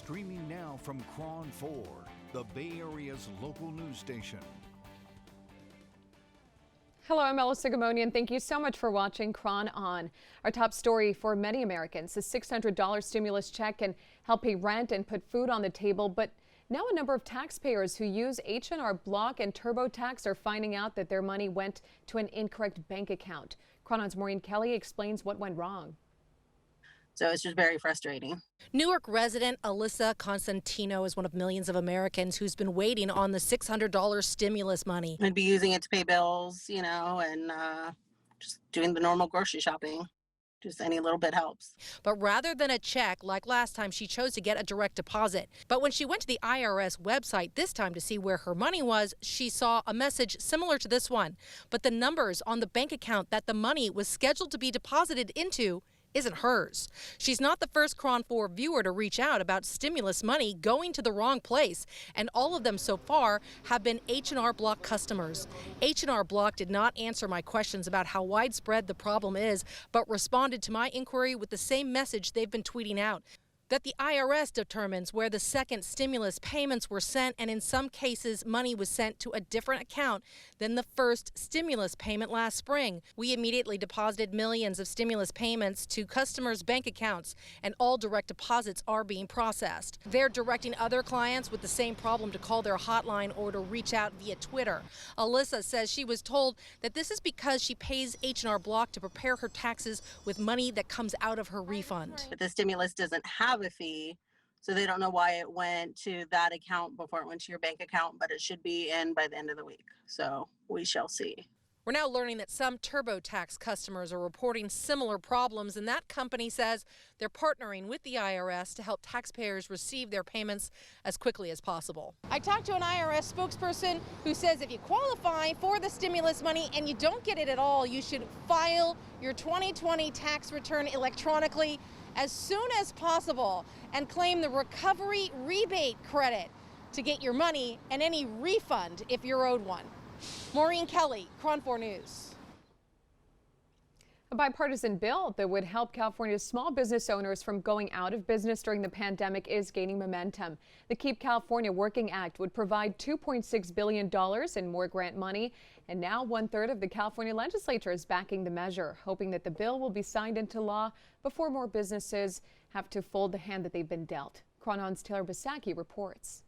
Streaming now from KRON 4, the Bay Area's local news station. Hello, I'm Sogomonian. Thank you so much for watching KRON On. Our top story for many Americans, the $600 stimulus check can help pay rent and put food on the table, but now a number of taxpayers who use H&R Block and TurboTax are finding out that their money went to an incorrect bank account. KRON On's Maureen Kelly explains what went wrong. So it's just very frustrating. Newark resident Alyssa Constantino is one of millions of Americans who's been waiting on the $600 stimulus money. I'd be using it to pay bills, and just doing the normal grocery shopping. Just any little bit helps. But rather than a check, like last time, she chose to get a direct deposit. But when she went to the IRS website this time to see where her money was, she saw a message similar to this one. But the numbers on the bank account that the money was scheduled to be deposited into isn't hers. She's not the first KRON 4 viewer to reach out about stimulus money going to the wrong place, and all of them so far have been H&R Block customers. H&R Block did not answer my questions about how widespread the problem is, but responded to my inquiry with the same message they've been tweeting out, that the IRS determines where the second stimulus payments were sent, and in some cases money was sent to a different account than the first stimulus payment last spring. We immediately deposited millions of stimulus payments to customers' bank accounts, and all direct deposits are being processed. They're directing other clients with the same problem to call their hotline or to reach out via Twitter. Alyssa says she was told that this is because she pays H&R Block to prepare her taxes with money that comes out of her refund. But the stimulus doesn't have a fee, so they don't know why it went to that account before it went to your bank account, but it should be in by the end of the week. So we shall see. We're now learning that some TurboTax customers are reporting similar problems, and that company says they're partnering with the IRS to help taxpayers receive their payments as quickly as possible. I talked to an IRS spokesperson who says if you qualify for the stimulus money and you don't get it at all, you should file your 2020 tax return electronically as soon as possible and claim the recovery rebate credit to get your money and any refund if you're owed one. Maureen Kelly, KRON 4 News. A bipartisan bill that would help California's small business owners from going out of business during the pandemic is gaining momentum. The Keep California Working Act would provide $2.6 billion in more grant money, and now 1/3 of the California legislature is backing the measure, hoping that the bill will be signed into law before more businesses have to fold the hand that they've been dealt. KRON On's Taylor Bisacki reports.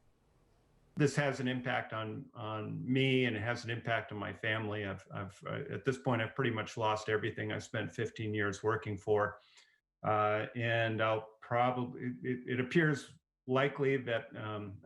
This has an impact on me, and it has an impact on my family. I've at this point, I've pretty much lost everything I spent 15 years working for. And I'll probably, it appears likely that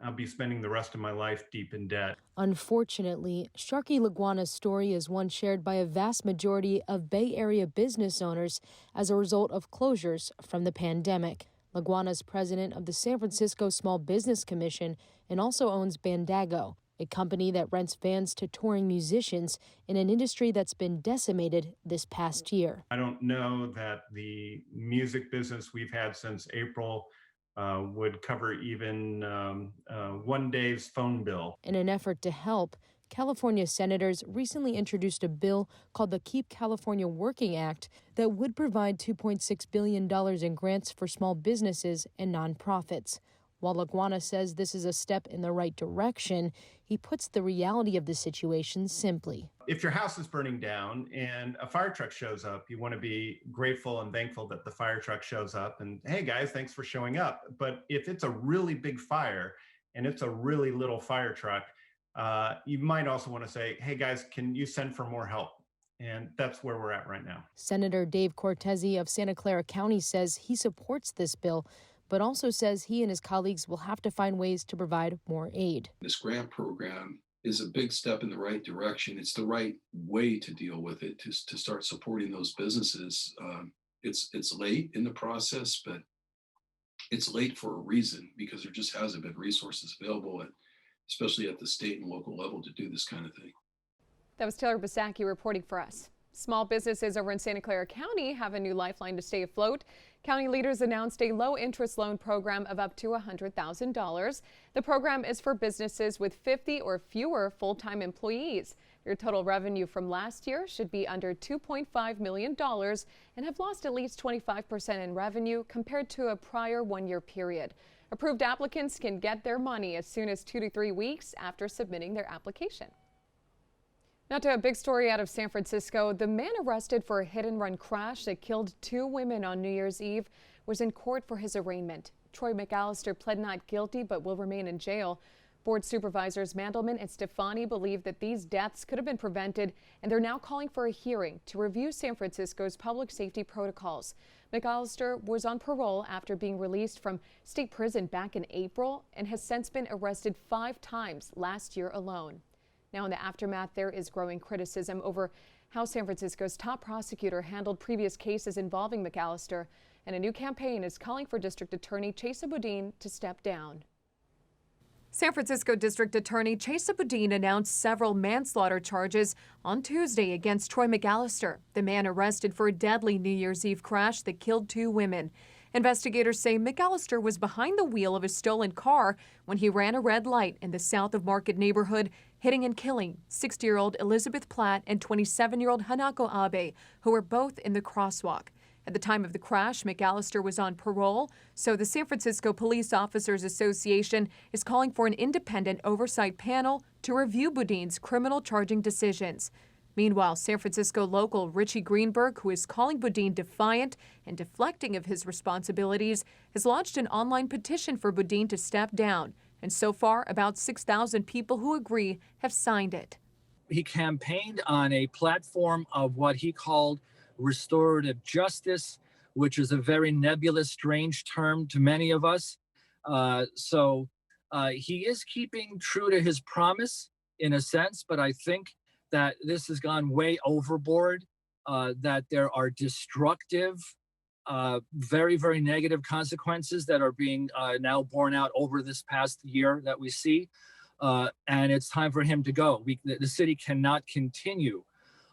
I'll be spending the rest of my life deep in debt. Unfortunately, Sharky Laguana's story is one shared by a vast majority of Bay Area business owners as a result of closures from the pandemic. Laguana's president of the San Francisco Small Business Commission and also owns Bandago, a company that rents vans to touring musicians in an industry that's been decimated this past year. I don't know that the music business we've had since April would cover even one day's phone bill. In an effort to help, California senators recently introduced a bill called the Keep California Working Act that would provide $2.6 billion in grants for small businesses and nonprofits. While Laguana says this is a step in the right direction, he puts the reality of the situation simply. If your house is burning down and a fire truck shows up, you want to be grateful and thankful that the fire truck shows up and, hey guys, thanks for showing up. But if it's a really big fire and it's a really little fire truck, you might also want to say, hey guys, can you send for more help? And that's where we're at right now. Senator Dave Cortese of Santa Clara County says he supports this bill, but also says he and his colleagues will have to find ways to provide more aid. This grant program is a big step in the right direction. It's the right way to deal with it, to start supporting those businesses. It's late in the process, but it's late for a reason, because there just hasn't been resources available, especially at the state and local level, to do this kind of thing. That was Taylor Bisacki reporting for us. Small businesses over in Santa Clara County have a new lifeline to stay afloat. County leaders announced a low-interest loan program of up to $100,000. The program is for businesses with 50 or fewer full-time employees. Their total revenue from last year should be under $2.5 million and have lost at least 25% in revenue compared to a prior one-year period. Approved applicants can get their money as soon as 2 to 3 weeks after submitting their application. Now to a big story out of San Francisco. The man arrested for a hit-and-run crash that killed 2 women on New Year's Eve was in court for his arraignment. Troy McAllister pled not guilty but will remain in jail. Board supervisors Mandelman and Stefani believe that these deaths could have been prevented, and they're now calling for a hearing to review San Francisco's public safety protocols. McAllister was on parole after being released from state prison back in April and has since been arrested 5 times last year alone. Now in the aftermath, there is growing criticism over how San Francisco's top prosecutor handled previous cases involving McAllister, and a new campaign is calling for District Attorney Chesa Boudin to step down. San Francisco District Attorney Chesa Boudin announced several manslaughter charges on Tuesday against Troy McAllister, the man arrested for a deadly New Year's Eve crash that killed 2 women. Investigators say McAllister was behind the wheel of a stolen car when he ran a red light in the South of Market neighborhood, hitting and killing 60-year-old Elizabeth Platt and 27-year-old Hanako Abe, who were both in the crosswalk. At the time of the crash, McAllister was on parole, so the San Francisco Police Officers Association is calling for an independent oversight panel to review Boudin's criminal charging decisions. Meanwhile, San Francisco local Richie Greenberg, who is calling Boudin defiant and deflecting of his responsibilities, has launched an online petition for Boudin to step down. And so far, about 6,000 people who agree have signed it. He campaigned on a platform of what he called restorative justice, which is a very nebulous, strange term to many of us. So he is keeping true to his promise in a sense, but I think that this has gone way overboard, that there are destructive, very, very negative consequences that are being now borne out over this past year that we see. And it's time for him to go. The city cannot continue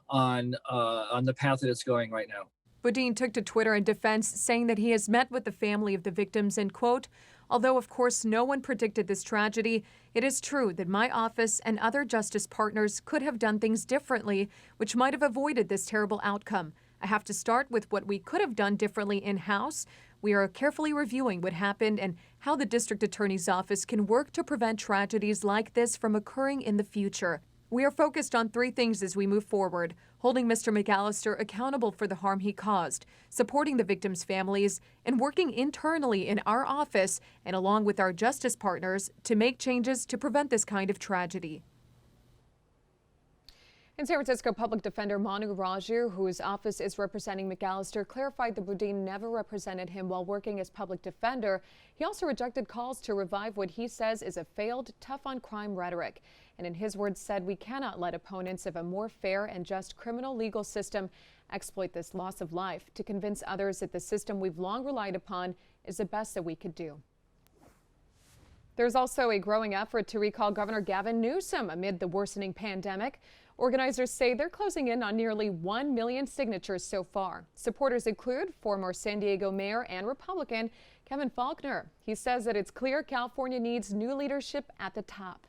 on the path that it's going right now. Boudin took to Twitter in defense, saying that he has met with the family of the victims and, quote, "Although, of course, no one predicted this tragedy, it is true that my office and other justice partners could have done things differently, which might have avoided this terrible outcome. I have to start with what we could have done differently in-house. We are carefully reviewing what happened and how the district attorney's office can work to prevent tragedies like this from occurring in the future. We are focused on 3 things as we move forward: holding Mr. McAllister accountable for the harm he caused, supporting the victims' families, and working internally in our office and along with our justice partners to make changes to prevent this kind of tragedy." And San Francisco Public Defender Manu Raju, whose office is representing McAllister, clarified that Boudin never represented him while working as public defender. He also rejected calls to revive what he says is a failed tough-on-crime rhetoric. And in his words said, "We cannot let opponents of a more fair and just criminal legal system exploit this loss of life to convince others that the system we've long relied upon is the best that we could do." There's also a growing effort to recall Governor Gavin Newsom amid the worsening pandemic. Organizers say they're closing in on nearly 1 million signatures so far. Supporters include former San Diego Mayor and Republican Kevin Faulconer. He says that it's clear California needs new leadership at the top.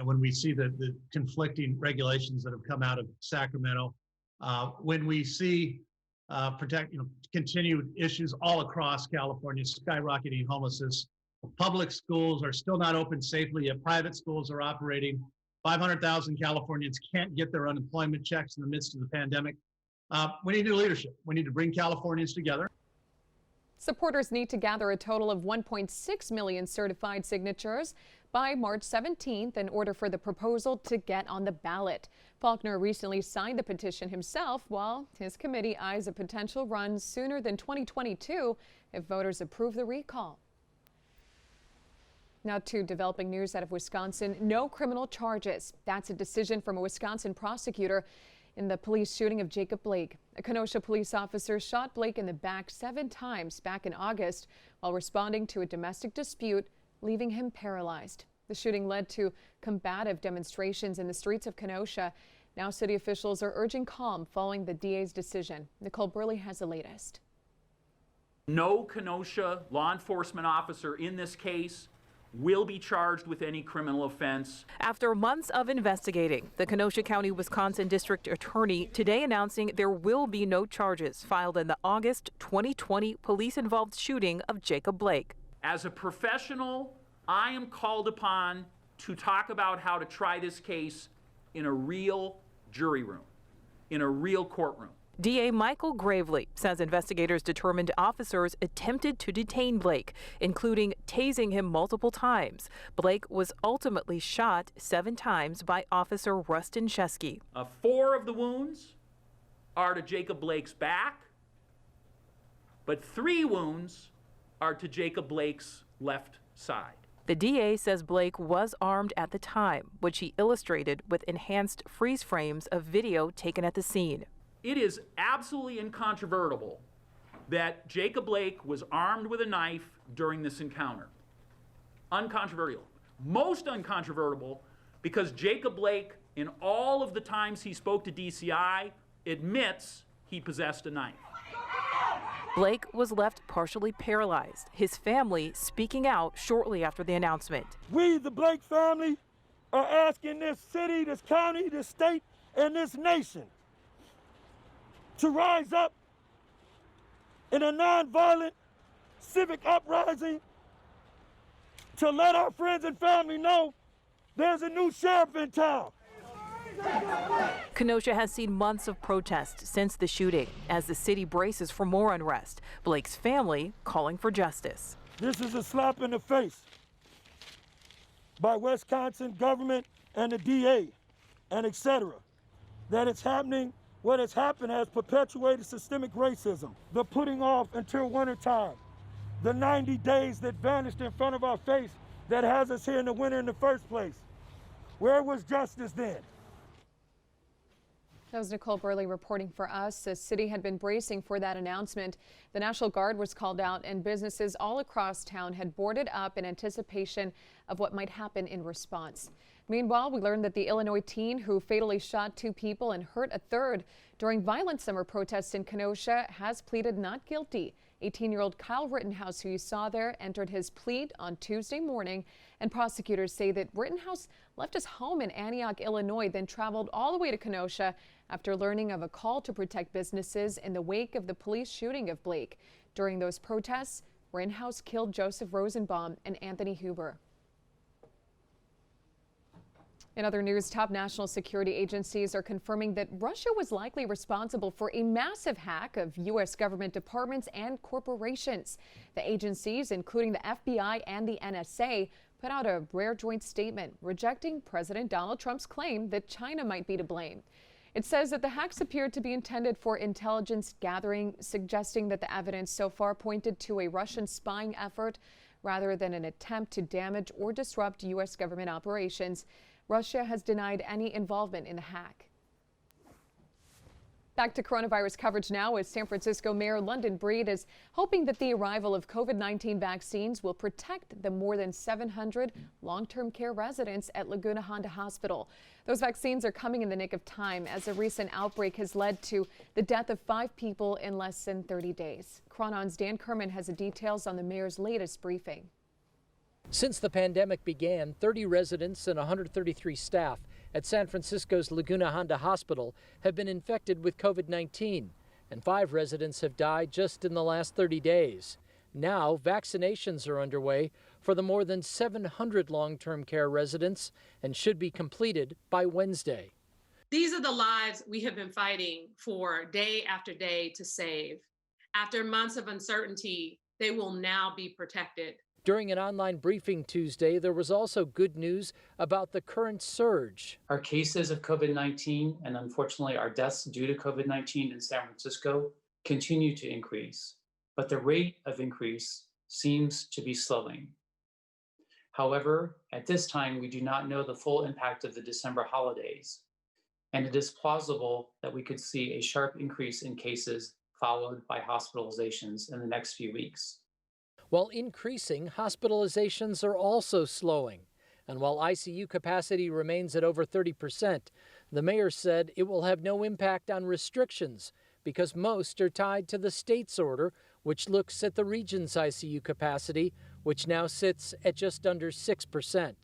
When we see the conflicting regulations that have come out of Sacramento, when we see continued issues all across California, skyrocketing homelessness, public schools are still not open safely, yet private schools are operating. 500,000 Californians can't get their unemployment checks in the midst of the pandemic. We need new leadership. We need to bring Californians together. Supporters need to gather a total of 1.6 million certified signatures by March 17th in order for the proposal to get on the ballot. Faulconer recently signed the petition himself, while his committee eyes a potential run sooner than 2022 if voters approve the recall. Now to developing news out of Wisconsin. No criminal charges. That's a decision from a Wisconsin prosecutor in the police shooting of Jacob Blake. A Kenosha police officer shot Blake in the back 7 times back in August while responding to a domestic dispute, leaving him paralyzed. The shooting led to combative demonstrations in the streets of Kenosha. Now city officials are urging calm following the DA's decision. Nicole Burley has the latest. No Kenosha law enforcement officer in this case will be charged with any criminal offense. After months of investigating, the Kenosha County, Wisconsin District Attorney today announcing there will be no charges filed in the August 2020 police-involved shooting of Jacob Blake. As a professional, I am called upon to talk about how to try this case in a real jury room, in a real courtroom. DA Michael Gravely says investigators determined officers attempted to detain Blake, including tasing him multiple times. Blake was ultimately shot 7 times by Officer Rustin Shesky. 4 of the wounds are to Jacob Blake's back, but 3 wounds are to Jacob Blake's left side. The DA says Blake was armed at the time, which he illustrated with enhanced freeze frames of video taken at the scene. It is absolutely incontrovertible that Jacob Blake was armed with a knife during this encounter. Uncontroversial. Most uncontrovertible because Jacob Blake, in all of the times he spoke to DCI, admits he possessed a knife. Blake was left partially paralyzed, his family speaking out shortly after the announcement. We, the Blake family, are asking this city, this county, this state, and this nation to rise up in a nonviolent civic uprising to let our friends and family know there's a new sheriff in town. Kenosha has seen months of protest since the shooting as the city braces for more unrest. Blake's family calling for justice. This is a slap in the face by Wisconsin government and the DA and etc. That it's happening. What has happened has perpetuated systemic racism. The putting off until wintertime. The 90 days that vanished in front of our face that has us here in the winter in the first place. Where was justice then? That was Nicole Burley reporting for us. The city had been bracing for that announcement. The National Guard was called out and businesses all across town had boarded up in anticipation of what might happen in response. Meanwhile, we learned that the Illinois teen who fatally shot 2 people and hurt a third during violent summer protests in Kenosha has pleaded not guilty. 18-year-old Kyle Rittenhouse, who you saw there, entered his plea on Tuesday morning, and prosecutors say that Rittenhouse left his home in Antioch, Illinois, then traveled all the way to Kenosha after learning of a call to protect businesses in the wake of the police shooting of Blake. During those protests, Rittenhouse killed Joseph Rosenbaum and Anthony Huber. In other news, top national security agencies are confirming that Russia was likely responsible for a massive hack of U.S. government departments and corporations. The agencies, including the FBI and the NSA, put out a rare joint statement rejecting President Donald Trump's claim that China might be to blame. It says that the hacks appeared to be intended for intelligence gathering, suggesting that the evidence so far pointed to a Russian spying effort rather than an attempt to damage or disrupt U.S. government operations. Russia has denied any involvement in the hack. Back to coronavirus coverage now, as San Francisco Mayor London Breed is hoping that the arrival of COVID-19 vaccines will protect the more than 700 long-term care residents at Laguna Honda Hospital. Those vaccines are coming in the nick of time as a recent outbreak has led to the death of 5 people in less than 30 days. Chronon's Dan Kerman has the details on the mayor's latest briefing. Since the pandemic began, 30 residents and 133 staff at San Francisco's Laguna Honda Hospital have been infected with COVID-19, and 5 residents have died just in the last 30 days. Now, vaccinations are underway for the more than 700 long-term care residents and should be completed by Wednesday. These are the lives we have been fighting for day after day to save. After months of uncertainty, they will now be protected. During an online briefing Tuesday, there was also good news about the current surge. Our cases of COVID-19 and unfortunately our deaths due to COVID-19 in San Francisco continue to increase, but the rate of increase seems to be slowing. However, at this time, we do not know the full impact of the December holidays, and it is plausible that we could see a sharp increase in cases followed by hospitalizations in the next few weeks. While increasing, hospitalizations are also slowing. And while ICU capacity remains at over 30%, the mayor said it will have no impact on restrictions because most are tied to the state's order, which looks at the region's ICU capacity, which now sits at just under 6%.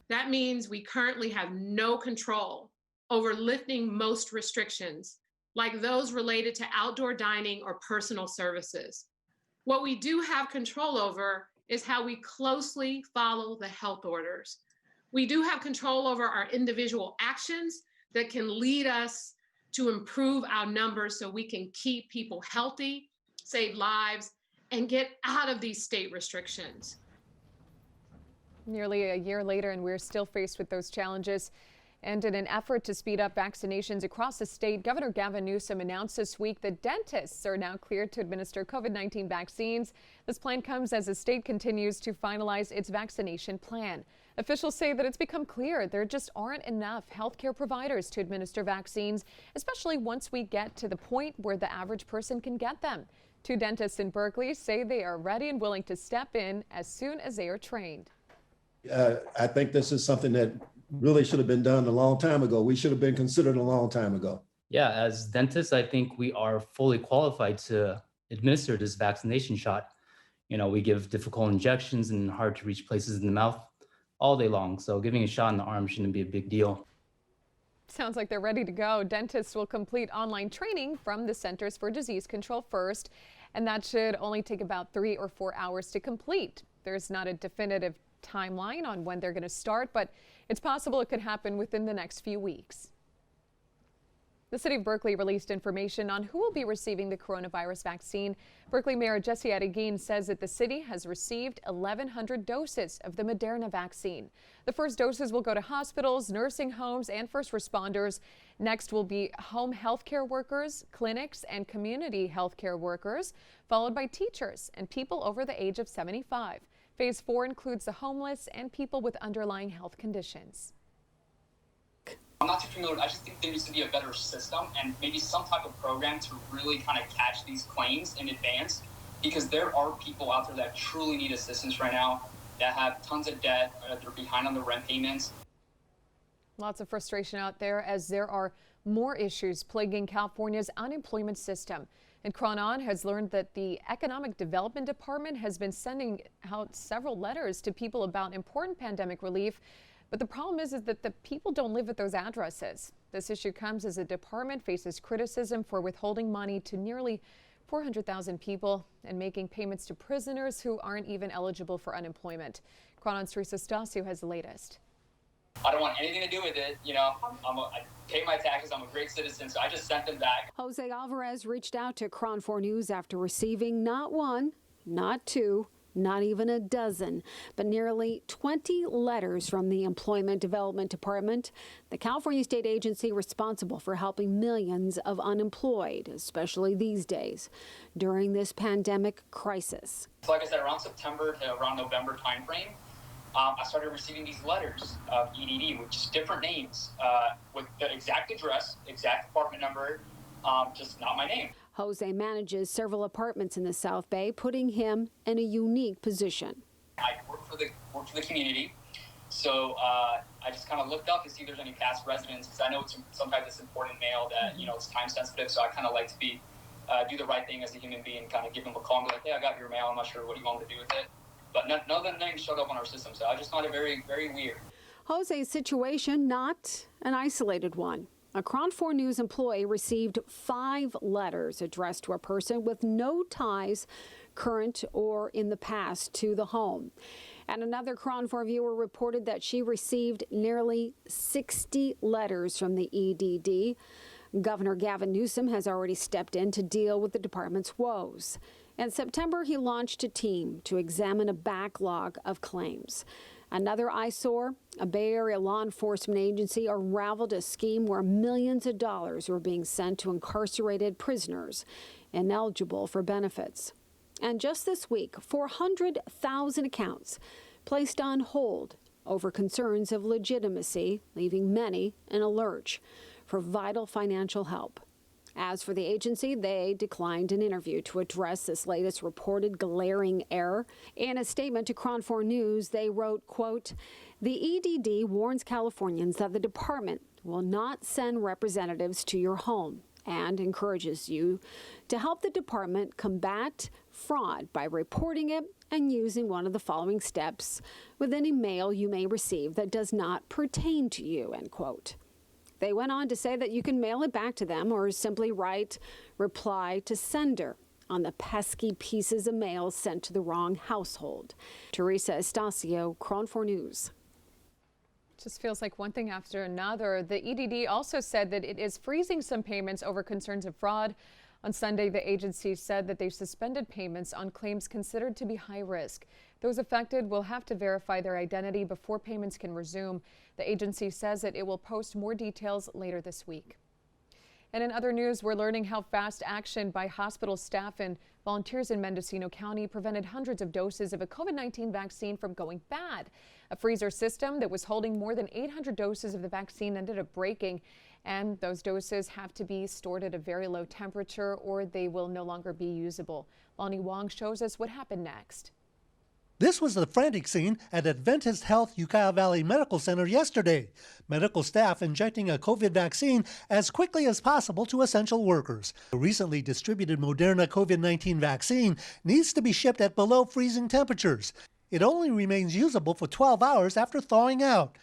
That means we currently have no control over lifting most restrictions, like those related to outdoor dining or personal services. What we do have control over is how we closely follow the health orders. We do have control over our individual actions that can lead us to improve our numbers so we can keep people healthy, save lives, and get out of these state restrictions. Nearly a year later, and we're still faced with those challenges. And in an effort to speed up vaccinations across the state, Governor Gavin Newsom announced this week that dentists are now cleared to administer COVID-19 vaccines. This plan comes as the state continues to finalize its vaccination plan. Officials say that it's become clear there just aren't enough healthcare providers to administer vaccines, especially once we get to the point where the average person can get them. 2 dentists in Berkeley say they are ready and willing to step in as soon as they are trained. I think this is something that really should have been done a long time ago. We should have been considered a long time ago. Yeah, as dentists, I think we are fully qualified to administer this vaccination shot. You know, we give difficult injections in hard to reach places in the mouth all day long. So giving a shot in the arm shouldn't be a big deal. Sounds like they're ready to go. Dentists will complete online training from the Centers for Disease Control first, and that should only take about 3 or 4 hours to complete. There's not a definitive timeline on when they're going to start, but it's possible it could happen within the next few weeks. The city of Berkeley released information on who will be receiving the coronavirus vaccine. Berkeley Mayor Jesse Adeguin says that the city has received 1,100 doses of the Moderna vaccine. The first doses will go to hospitals, nursing homes, and first responders. Next will be home health care workers, clinics, and community health care workers, followed by teachers and people over the age of 75. Phase 4 includes the homeless and people with underlying health conditions. I'm not too familiar. I just think there needs to be a better system and maybe some type of program to really kind of catch these claims in advance, because there are people out there that truly need assistance right now that have tons of debt, they're behind on their rent payments. Lots of frustration out there as there are more issues plaguing California's unemployment system. And Cronon has learned that the Economic Development Department has been sending out several letters to people about important pandemic relief. But the problem is that the people don't live at those addresses. This issue comes as the department faces criticism for withholding money to nearly 400,000 people and making payments to prisoners who aren't even eligible for unemployment. Cronon's Teresa Stasio has the latest. I don't want anything to do with it. You know, I pay my taxes. I'm a great citizen, so I just sent them back. Jose Alvarez reached out to Cron 4 News after receiving not 1, not 2, not even a dozen, but nearly 20 letters from the Employment Development Department, the California state agency responsible for helping millions of unemployed, especially these days, during this pandemic crisis. So like I said, around September to around November timeframe, I started receiving these letters of EDD with just different names, with the exact address, exact apartment number, just not my name. Jose manages several apartments in the South Bay, putting him in a unique position. I work for the community, so I just kind of looked up to see if there's any past residents, because I know it's sometimes it's important mail that, you know, it's time sensitive, so I kind of like to be do the right thing as a human being, kind of give them a call and be like, hey, I got your mail, I'm not sure what you want me to do with it. But none of the names showed up on our system, so I just found it very, very weird. Jose's situation, not an isolated one. A Cron 4 News employee received 5 letters addressed to a person with no ties, current or in the past, to the home. And another Cron 4 viewer reported that she received nearly 60 letters from the EDD. Governor Gavin Newsom has already stepped in to deal with the department's woes. In September, he launched a team to examine a backlog of claims. Another eyesore, a Bay Area law enforcement agency unraveled a scheme where millions of dollars were being sent to incarcerated prisoners ineligible for benefits. And just this week, 400,000 accounts placed on hold over concerns of legitimacy, leaving many in a lurch for vital financial help. As for the agency, they declined an interview to address this latest reported glaring error. In a statement to Cron 4 News, they wrote, quote, "The EDD warns Californians that the department will not send representatives to your home and encourages you to help the department combat fraud by reporting it and using one of the following steps with any mail you may receive that does not pertain to you," end quote. They went on to say that you can mail it back to them or simply write reply to sender on the pesky pieces of mail sent to the wrong household. Teresa Estacio, KRON 4 News. Just feels like one thing after another. The EDD also said that it is freezing some payments over concerns of fraud. On Sunday, the agency said that they suspended payments on claims considered to be high risk. Those affected will have to verify their identity before payments can resume. The agency says that it will post more details later this week. And in other news, we're learning how fast action by hospital staff and volunteers in Mendocino County prevented hundreds of doses of a COVID-19 vaccine from going bad. A freezer system that was holding more than 800 doses of the vaccine ended up breaking, and those doses have to be stored at a very low temperature or they will no longer be usable. Lonnie Wong shows us what happened next. This was the frantic scene at Adventist Health Ukiah Valley Medical Center yesterday. Medical staff injecting a COVID vaccine as quickly as possible to essential workers. The recently distributed Moderna COVID-19 vaccine needs to be shipped at below freezing temperatures. It only remains usable for 12 hours after thawing out.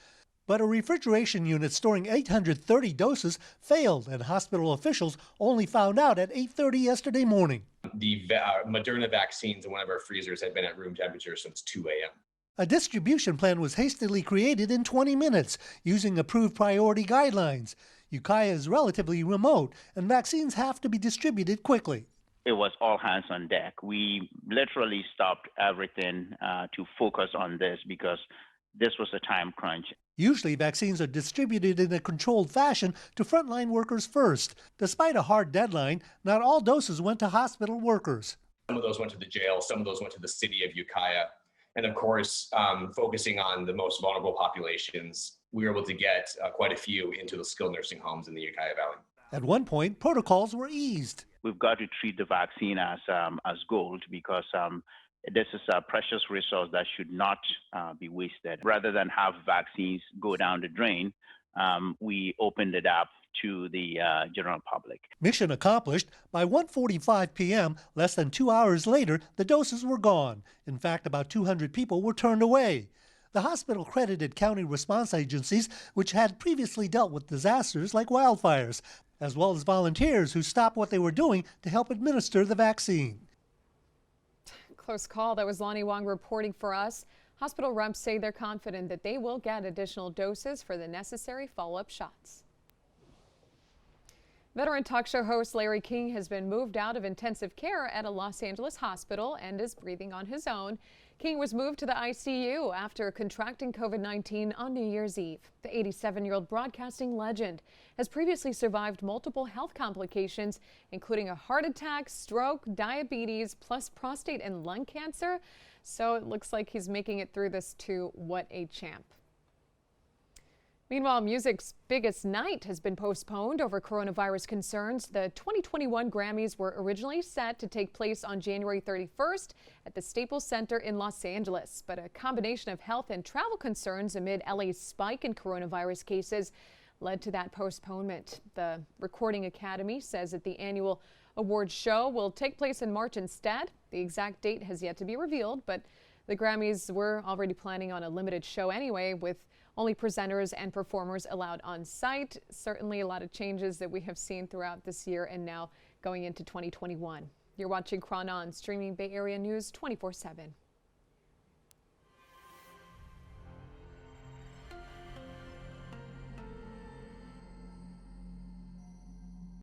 But a refrigeration unit storing 830 doses failed, and hospital officials only found out at 8:30 yesterday morning. The Moderna vaccines in one of our freezers had been at room temperature since 2 a.m. A distribution plan was hastily created in 20 minutes using approved priority guidelines. Ukiah is relatively remote, and vaccines have to be distributed quickly. It was all hands on deck. We literally stopped everything to focus on this because this was a time crunch. Usually, vaccines are distributed in a controlled fashion to frontline workers first. Despite a hard deadline, not all doses went to hospital workers. Some of those went to the jail, some of those went to the city of Ukiah. And of course, focusing on the most vulnerable populations, we were able to get quite a few into the skilled nursing homes in the Ukiah Valley. At one point, protocols were eased. We've got to treat the vaccine as gold because this is a precious resource that should not be wasted. Rather than have vaccines go down the drain, we opened it up to the general public. Mission accomplished. By 1:45 p.m., less than 2 hours later, the doses were gone. In fact, about 200 people were turned away. The hospital credited county response agencies, which had previously dealt with disasters like wildfires, as well as volunteers who stopped what they were doing to help administer the vaccine. Close call. That was Lonnie Wong reporting for us. Hospital reps say they're confident that they will get additional doses for the necessary follow-up shots. Veteran talk show host Larry King has been moved out of intensive care at a Los Angeles hospital and is breathing on his own. King was moved to the ICU after contracting COVID-19 on New Year's Eve. The 87-year-old broadcasting legend has previously survived multiple health complications, including a heart attack, stroke, diabetes, plus prostate and lung cancer. So it looks like he's making it through this too. What a champ. Meanwhile, music's biggest night has been postponed over coronavirus concerns. The 2021 Grammys were originally set to take place on January 31st at the Staples Center in Los Angeles, but a combination of health and travel concerns amid LA's spike in coronavirus cases led to that postponement. The Recording Academy says that the annual awards show will take place in March instead. The exact date has yet to be revealed, but the Grammys were already planning on a limited show anyway, with only presenters and performers allowed on site. Certainly a lot of changes that we have seen throughout this year and now going into 2021. You're watching KRON On, streaming Bay Area News 24/7.